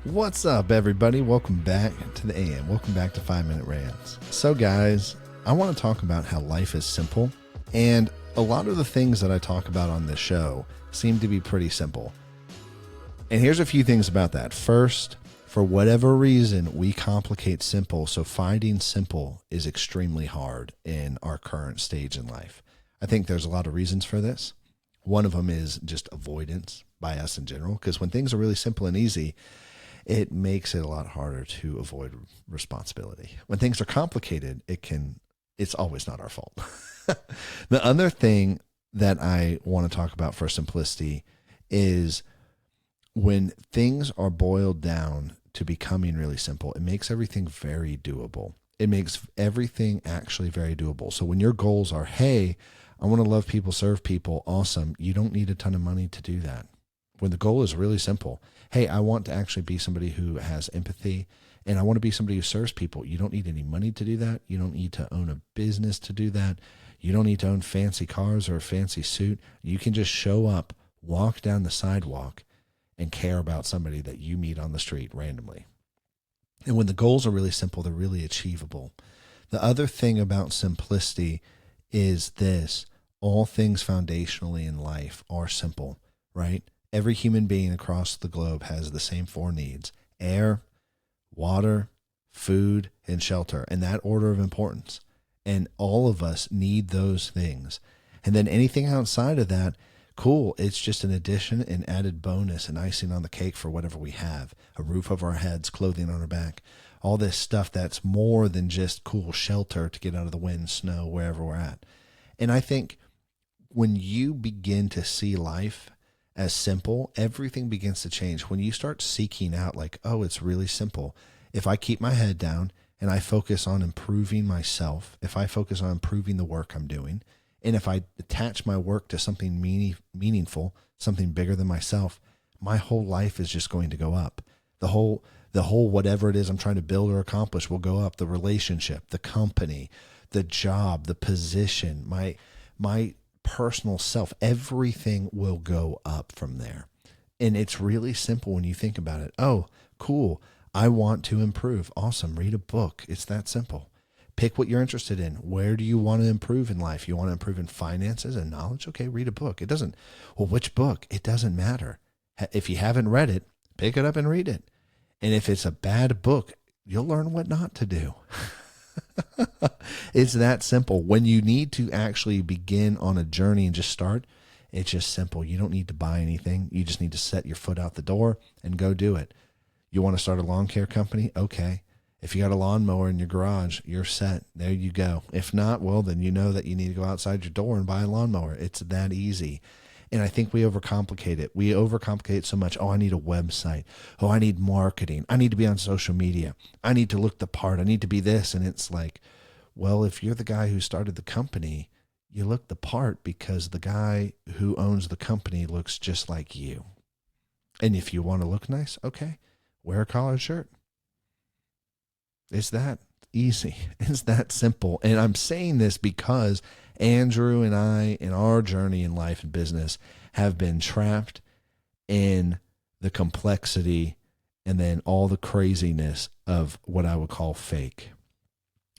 What's up, everybody? Welcome back to the AM. Welcome back to 5-Minute Rants. So, guys, I want to talk about how life is simple, and a lot of the things that I talk about on this show seem to be pretty simple. And here's a few things about that. First, for whatever reason, we complicate simple, so finding simple is extremely hard in our current stage in life. I think there's a lot of reasons for this. One of them is just avoidance by us in general, because when things are really simple and easy, it makes it a lot harder to avoid responsibility. When things are complicated, it's always not our fault. The other thing that I want to talk about for simplicity is when things are boiled down to becoming really simple, it makes everything very doable. It makes everything actually very doable. So when your goals are, hey, I want to love people, serve people, awesome. You don't need a ton of money to do that. When the goal is really simple, hey, I want to actually be somebody who has empathy and I want to be somebody who serves people. You don't need any money to do that. You don't need to own a business to do that. You don't need to own fancy cars or a fancy suit. You can just show up, walk down the sidewalk, and care about somebody that you meet on the street randomly. And when the goals are really simple, they're really achievable. The other thing about simplicity is this: all things foundationally in life are simple, right? Every human being across the globe has the same 4 needs: air, water, food, and shelter, in that order of importance. And all of us need those things. And then anything outside of that, cool, it's just an addition, an added bonus, an icing on the cake for whatever we have: a roof over our heads, clothing on our back, all this stuff that's more than just cool shelter to get out of the wind, snow, wherever we're at. And I think when you begin to see life as simple, everything begins to change. When you start seeking out like, oh, it's really simple. If I keep my head down and I focus on improving myself, if I focus on improving the work I'm doing, and if I attach my work to something meaningful, something bigger than myself, my whole life is just going to go up. The whole whatever it is I'm trying to build or accomplish will go up. The relationship, the company, the job, the position, my personal self, everything will go up from there. And it's really simple when you think about it. Oh, cool. I want to improve. Awesome. Read a book. It's that simple. Pick what you're interested in. Where do you want to improve in life? You want to improve in finances and knowledge? Okay, read a book. Which book? It doesn't matter. If you haven't read it, pick it up and read it. And if it's a bad book, you'll learn what not to do. It's that simple. When you need to actually begin on a journey and just start, it's just simple. You don't need to buy anything. You just need to set your foot out the door and go do it. You want to start a lawn care company? Okay. If you got a lawnmower in your garage, you're set. There you go. If not, well, then you know that you need to go outside your door and buy a lawnmower. It's that easy. And I think we overcomplicate it. We overcomplicate it so much. Oh, I need a website. Oh, I need marketing. I need to be on social media. I need to look the part. I need to be this. And it's like, well, if you're the guy who started the company, you look the part because the guy who owns the company looks just like you. And if you want to look nice, okay, wear a collared shirt. It's that easy. It's that simple. And I'm saying this because Andrew and I, in our journey in life and business, have been trapped in the complexity and then all the craziness of what I would call fake.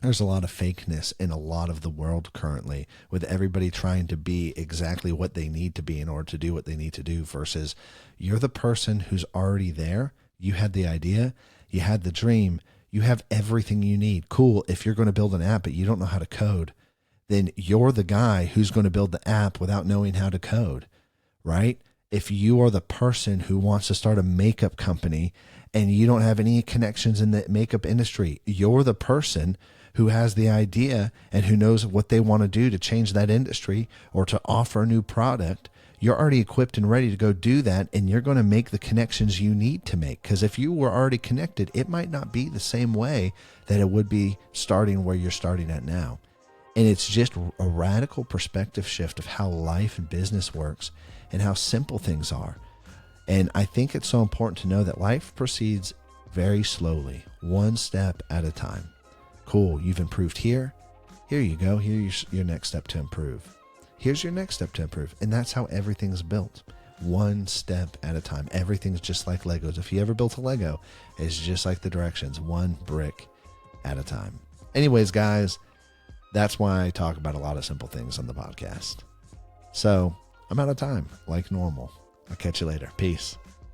There's a lot of fakeness in a lot of the world currently, with everybody trying to be exactly what they need to be in order to do what they need to do, versus you're the person who's already there. You had the idea, you had the dream, you have everything you need. Cool. If you're going to build an app but you don't know how to code, then you're the guy who's going to build the app without knowing how to code, right? If you are the person who wants to start a makeup company and you don't have any connections in the makeup industry, you're the person who has the idea and who knows what they want to do to change that industry or to offer a new product. You're already equipped and ready to go do that, and you're going to make the connections you need to make. Because if you were already connected, it might not be the same way that it would be starting where you're starting at now. And it's just a radical perspective shift of how life and business works and how simple things are. And I think it's so important to know that life proceeds very slowly, one step at a time. Cool, you've improved here. Here you go. Here's your next step to improve. Here's your next step to improve. And that's how everything's built. one step at a time. Everything's just like Legos. If you ever built a Lego, it's just like the directions, one brick at a time. Anyways, guys, that's why I talk about a lot of simple things on the podcast. So I'm out of time, like normal. I'll catch you later. Peace.